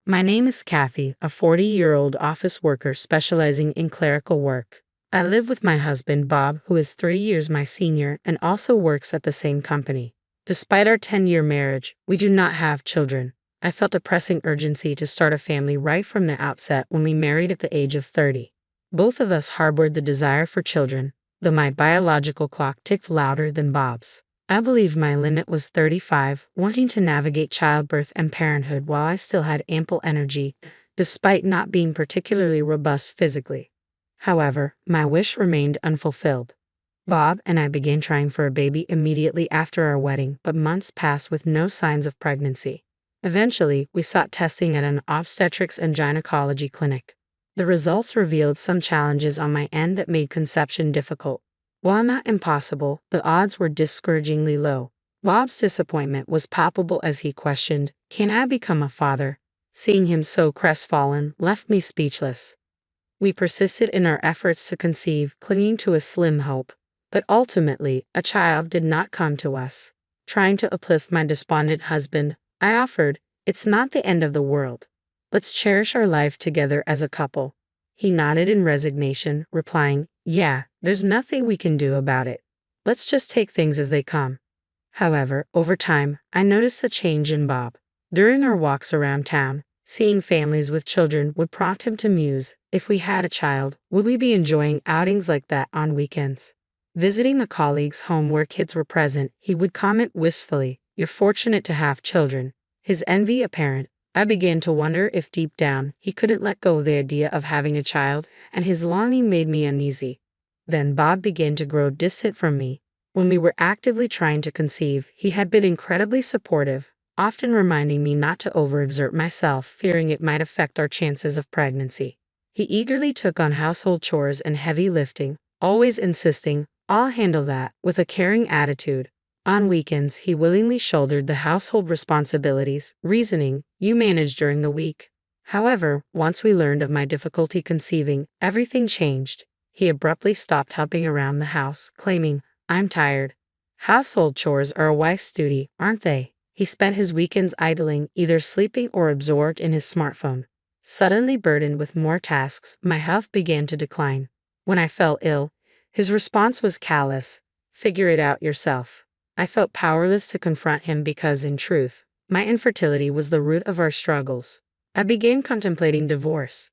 My name is Kathy, a 40-year-old office worker specializing in clerical work. I live with my husband, Bob, who is 3 years my senior and also works at the same company. Despite our 10-year marriage, we do not have children. I felt a pressing urgency to start a family right from the outset when we married at the age of 30. Both of us harbored the desire for children, though my biological clock ticked louder than Bob's. I believed my limit was 35, wanting to navigate childbirth and parenthood while I still had ample energy, despite not being particularly robust physically. However, my wish remained unfulfilled. Bob and I began trying for a baby immediately after our wedding, but months passed with no signs of pregnancy. Eventually, we sought testing at an obstetrics and gynecology clinic. The results revealed some challenges on my end that made conception difficult. While not impossible, the odds were discouragingly low. Bob's disappointment was palpable as he questioned, "Can I become a father?" Seeing him so crestfallen left me speechless. We persisted in our efforts to conceive, clinging to a slim hope. But ultimately, a child did not come to us. Trying to uplift my despondent husband, I offered, "It's not the end of the world. Let's cherish our life together as a couple." He nodded in resignation, replying, "Yeah, there's nothing we can do about it. Let's just take things as they come." However, over time, I noticed a change in Bob. During our walks around town, seeing families with children would prompt him to muse, if we had a child, would we be enjoying outings like that on weekends? Visiting a colleague's home where kids were present, he would comment wistfully, "You're fortunate to have children." His envy apparent, I began to wonder if deep down he couldn't let go of the idea of having a child, and his longing made me uneasy. Then Bob began to grow distant from me. When we were actively trying to conceive, he had been incredibly supportive, often reminding me not to overexert myself, fearing it might affect our chances of pregnancy. He eagerly took on household chores and heavy lifting, always insisting, "I'll handle that," with a caring attitude. On weekends, he willingly shouldered the household responsibilities, reasoning, "You manage during the week." However, once we learned of my difficulty conceiving, everything changed. He abruptly stopped helping around the house, claiming, "I'm tired." Household chores are a wife's duty, aren't they? He spent his weekends idling, either sleeping or absorbed in his smartphone. Suddenly burdened with more tasks, my health began to decline. When I fell ill, his response was callous, "Figure it out yourself." I felt powerless to confront him because, in truth, my infertility was the root of our struggles. I began contemplating divorce.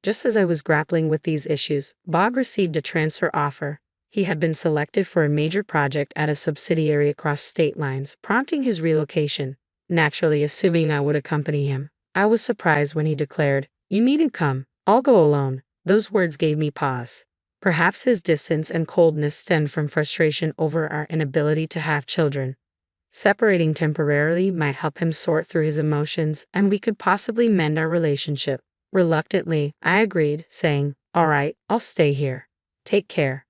Just as I was grappling with these issues, Bob received a transfer offer. He had been selected for a major project at a subsidiary across state lines, prompting his relocation. Naturally, assuming I would accompany him, I was surprised when he declared, "You needn't come. I'll go alone." Those words gave me pause. Perhaps his distance and coldness stemmed from frustration over our inability to have children. Separating temporarily might help him sort through his emotions, and we could possibly mend our relationship. Reluctantly, I agreed, saying, "All right, I'll stay here. Take care."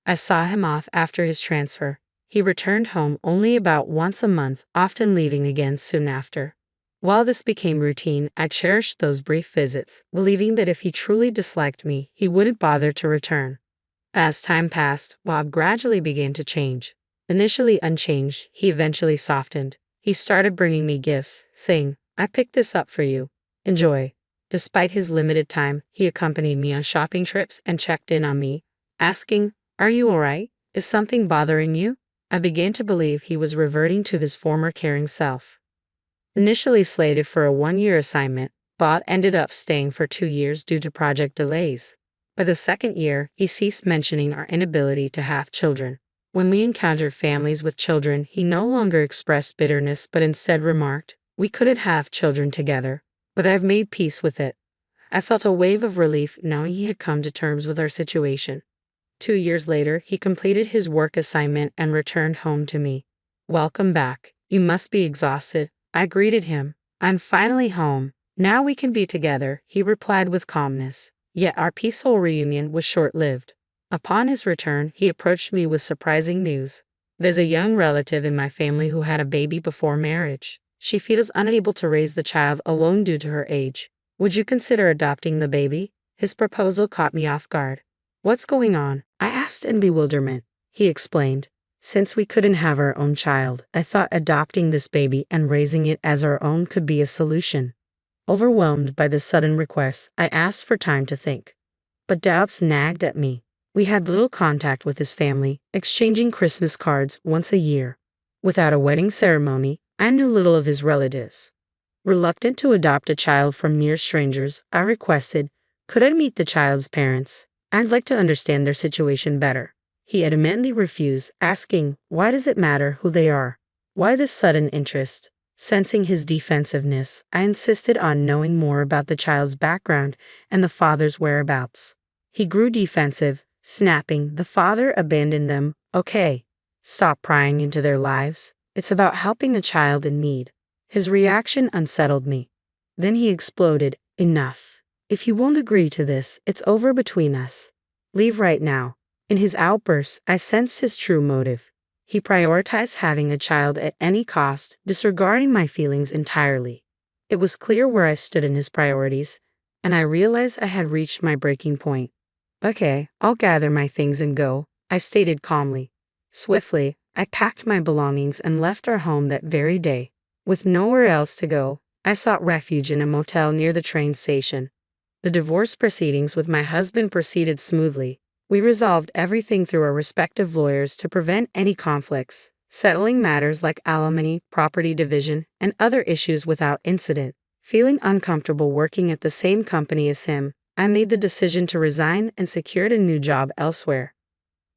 I saw him off after his transfer. He returned home only about once a month, often leaving again soon after. While this became routine, I cherished those brief visits, believing that if he truly disliked me, he wouldn't bother to return. As time passed, Bob gradually began to change. Initially unchanged, he eventually softened. He started bringing me gifts, saying, "I picked this up for you. Enjoy." Despite his limited time, he accompanied me on shopping trips and checked in on me, asking, "Are you all right? Is something bothering you?" I began to believe he was reverting to his former caring self. Initially slated for a 1-year assignment, Bob ended up staying for 2 years due to project delays. By the second year, he ceased mentioning our inability to have children. When we encountered families with children, he no longer expressed bitterness but instead remarked, "We couldn't have children together, but I've made peace with it." I felt a wave of relief knowing he had come to terms with our situation. 2 years later, he completed his work assignment and returned home to me. "Welcome back. You must be exhausted." I greeted him. "I'm finally home. Now we can be together," he replied with calmness. Yet our peaceful reunion was short-lived. Upon his return, he approached me with surprising news. "There's a young relative in my family who had a baby before marriage. She feels unable to raise the child alone due to her age. Would you consider adopting the baby?" His proposal caught me off guard. "What's going on?" I asked in bewilderment. He explained, "Since we couldn't have our own child, I thought adopting this baby and raising it as our own could be a solution." Overwhelmed by this sudden request, I asked for time to think. But doubts nagged at me. We had little contact with his family, exchanging Christmas cards once a year. Without a wedding ceremony, I knew little of his relatives. Reluctant to adopt a child from mere strangers, I requested, could I meet the child's parents? I'd like to understand their situation better. He adamantly refused, asking, why does it matter who they are? Why this sudden interest? Sensing his defensiveness, I insisted on knowing more about the child's background and the father's whereabouts. He grew defensive, snapping, the father abandoned them. Okay, stop prying into their lives. It's about helping a child in need. His reaction unsettled me. Then he exploded, enough. If you won't agree to this, it's over between us. Leave right now. In his outburst, I sensed his true motive. He prioritized having a child at any cost, disregarding my feelings entirely. It was clear where I stood in his priorities, and I realized I had reached my breaking point. Okay, I'll gather my things and go, I stated calmly. Swiftly, I packed my belongings and left our home that very day. With nowhere else to go, I sought refuge in a motel near the train station. The divorce proceedings with my husband proceeded smoothly. We resolved everything through our respective lawyers to prevent any conflicts, settling matters like alimony, property division, and other issues without incident. Feeling uncomfortable working at the same company as him, I made the decision to resign and secured a new job elsewhere.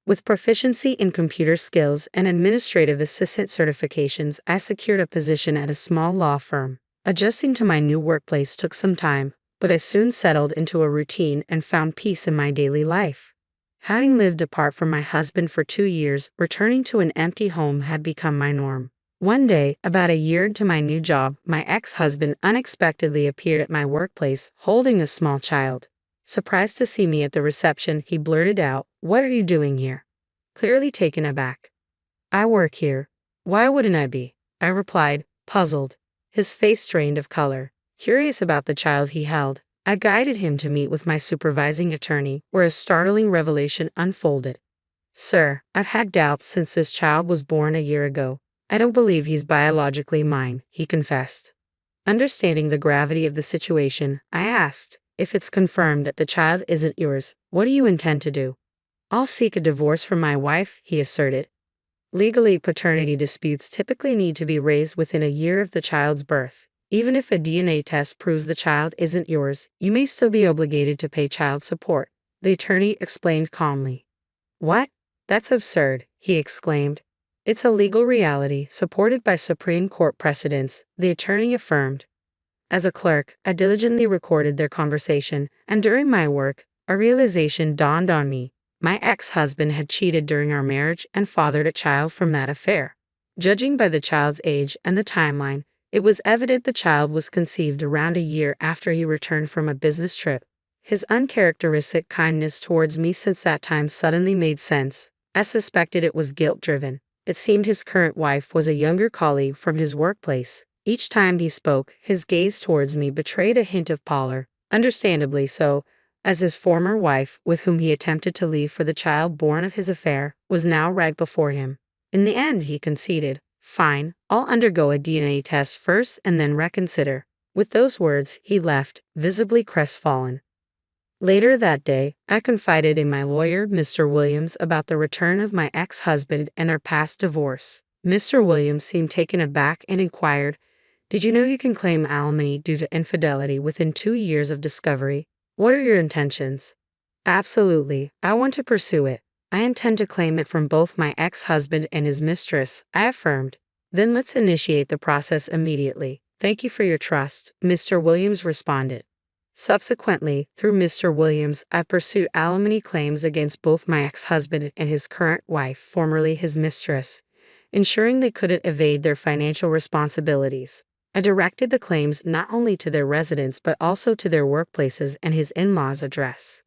With proficiency in computer skills and administrative assistant certifications, I secured a position at a small law firm. Adjusting to my new workplace took some time, but I soon settled into a routine and found peace in my daily life. Having lived apart from my husband for 2 years, returning to an empty home had become my norm. One day, about a year into my new job, my ex-husband unexpectedly appeared at my workplace, holding a small child. Surprised to see me at the reception, he blurted out, "What are you doing here?" Clearly taken aback. "I work here. Why wouldn't I be?" I replied, puzzled. His face drained of color. Curious about the child he held, I guided him to meet with my supervising attorney, where a startling revelation unfolded. "Sir, I've had doubts since this child was born a year ago. I don't believe he's biologically mine," he confessed. Understanding the gravity of the situation, I asked, "If it's confirmed that the child isn't yours, what do you intend to do?" "I'll seek a divorce from my wife," he asserted. Legally, paternity disputes typically need to be raised within a year of the child's birth. Even if a DNA test proves the child isn't yours, you may still be obligated to pay child support, the attorney explained calmly. "What? That's absurd," he exclaimed. "It's a legal reality supported by Supreme Court precedents," the attorney affirmed. As a clerk, I diligently recorded their conversation, and during my work, a realization dawned on me. My ex-husband had cheated during our marriage and fathered a child from that affair. Judging by the child's age and the timeline, it was evident the child was conceived around a year after he returned from a business trip. His uncharacteristic kindness towards me since that time suddenly made sense. I suspected it was guilt-driven. It seemed his current wife was a younger colleague from his workplace. Each time he spoke, his gaze towards me betrayed a hint of pallor, understandably so, as his former wife, with whom he attempted to leave for the child born of his affair, was now right before him. In the end, he conceded, "Fine, I'll undergo a DNA test first and then reconsider." With those words, he left, visibly crestfallen. Later that day, I confided in my lawyer, Mr. Williams, about the return of my ex-husband and our past divorce. Mr. Williams seemed taken aback and inquired, "Did you know you can claim alimony due to infidelity within 2 years of discovery? What are your intentions?" "Absolutely, I want to pursue it. I intend to claim it from both my ex-husband and his mistress," I affirmed. "Then let's initiate the process immediately. Thank you for your trust," Mr. Williams responded. Subsequently, through Mr. Williams, I pursued alimony claims against both my ex-husband and his current wife, formerly his mistress, ensuring they couldn't evade their financial responsibilities. I directed the claims not only to their residence but also to their workplaces and his in-laws' address.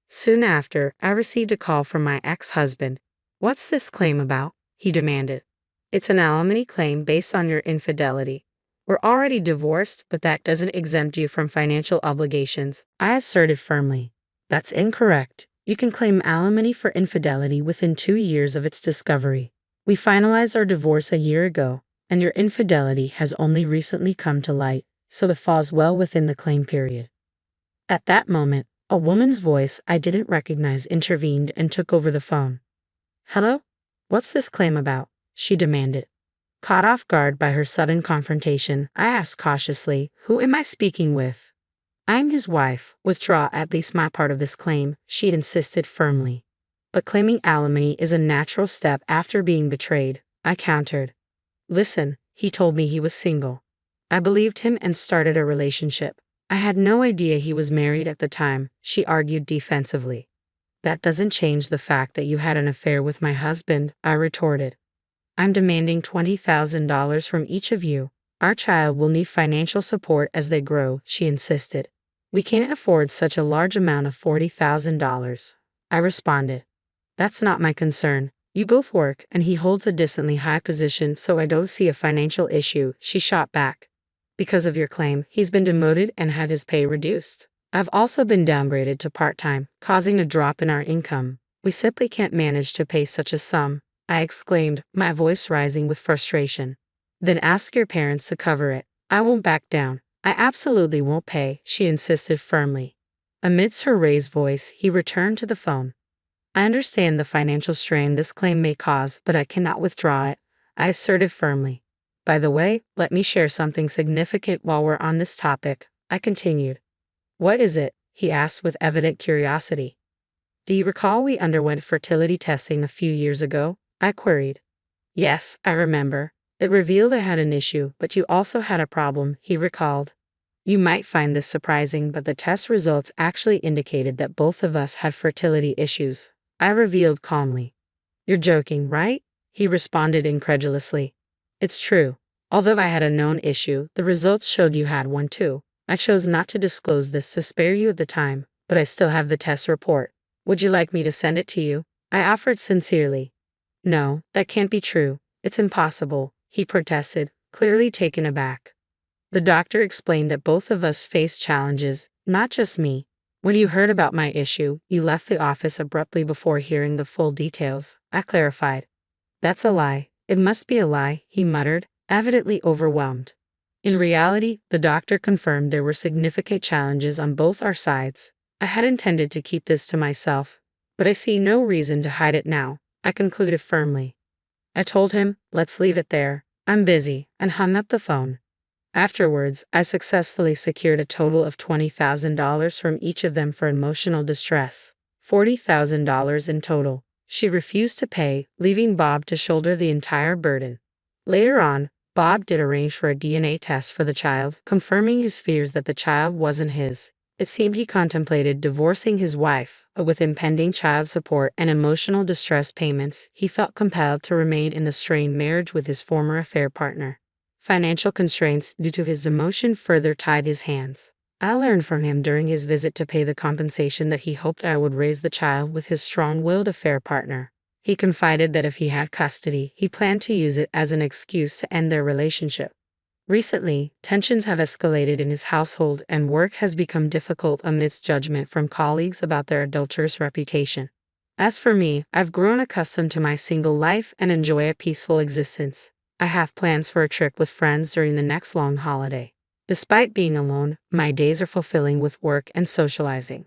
Soon after, I received a call from my ex-husband. "What's this claim about?" he demanded. "It's an alimony claim based on your infidelity. We're already divorced, but that doesn't exempt you from financial obligations," I asserted firmly. "That's incorrect. You can claim alimony for infidelity within 2 years of its discovery. We finalized our divorce a year ago, and your infidelity has only recently come to light." so the falls well within the claim period. At that moment, a woman's voice I didn't recognize intervened and took over the phone. Hello? What's this claim about? She demanded. Caught off guard by her sudden confrontation, I asked cautiously, who am I speaking with? I'm his wife. Withdraw at least my part of this claim, she'd insisted firmly. But claiming alimony is a natural step after being betrayed, I countered. Listen, he told me he was single. I believed him and started a relationship. I had no idea he was married at the time, she argued defensively. That doesn't change the fact that you had an affair with my husband, I retorted. I'm demanding $20,000 from each of you. Our child will need financial support as they grow, she insisted. We can't afford such a large amount of $40,000. I responded. That's not my concern. You both work and he holds a decently high position, so I don't see a financial issue, she shot back. Because of your claim, he's been demoted and had his pay reduced. I've also been downgraded to part-time, causing a drop in our income. We simply can't manage to pay such a sum, I exclaimed, my voice rising with frustration. Then ask your parents to cover it. I won't back down. I absolutely won't pay, she insisted firmly. Amidst her raised voice, he returned to the phone. I understand the financial strain this claim may cause, but I cannot withdraw it, I asserted firmly. By the way, let me share something significant while we're on this topic, I continued. What is it? He asked with evident curiosity. Do you recall we underwent fertility testing a few years ago? I queried. Yes, I remember. It revealed I had an issue, but you also had a problem, he recalled. You might find this surprising, but the test results actually indicated that both of us had fertility issues, I revealed calmly. You're joking, right? He responded incredulously. It's true. Although I had a known issue, the results showed you had one too. I chose not to disclose this to spare you the time, but I still have the test report. Would you like me to send it to you? I offered sincerely. No, that can't be true. It's impossible, he protested, clearly taken aback. The doctor explained that both of us faced challenges, not just me. When you heard about my issue, you left the office abruptly before hearing the full details, I clarified. That's a lie. It must be a lie, he muttered, evidently overwhelmed. In reality, the doctor confirmed there were significant challenges on both our sides. I had intended to keep this to myself, but I see no reason to hide it now, I concluded firmly. I told him, let's leave it there, I'm busy, and hung up the phone. Afterwards, I successfully secured a total of $20,000 from each of them for emotional distress, $40,000 in total. She refused to pay, leaving Bob to shoulder the entire burden. Later on, Bob did arrange for a DNA test for the child, confirming his fears that the child wasn't his. It seemed he contemplated divorcing his wife, but with impending child support and emotional distress payments, he felt compelled to remain in the strained marriage with his former affair partner. Financial constraints due to his demotion further tied his hands. I learned from him during his visit to pay the compensation that he hoped I would raise the child with his strong-willed affair partner. He confided that if he had custody, he planned to use it as an excuse to end their relationship. Recently, tensions have escalated in his household and work has become difficult amidst judgment from colleagues about their adulterous reputation. As for me, I've grown accustomed to my single life and enjoy a peaceful existence. I have plans for a trip with friends during the next long holiday. Despite being alone, my days are fulfilling with work and socializing.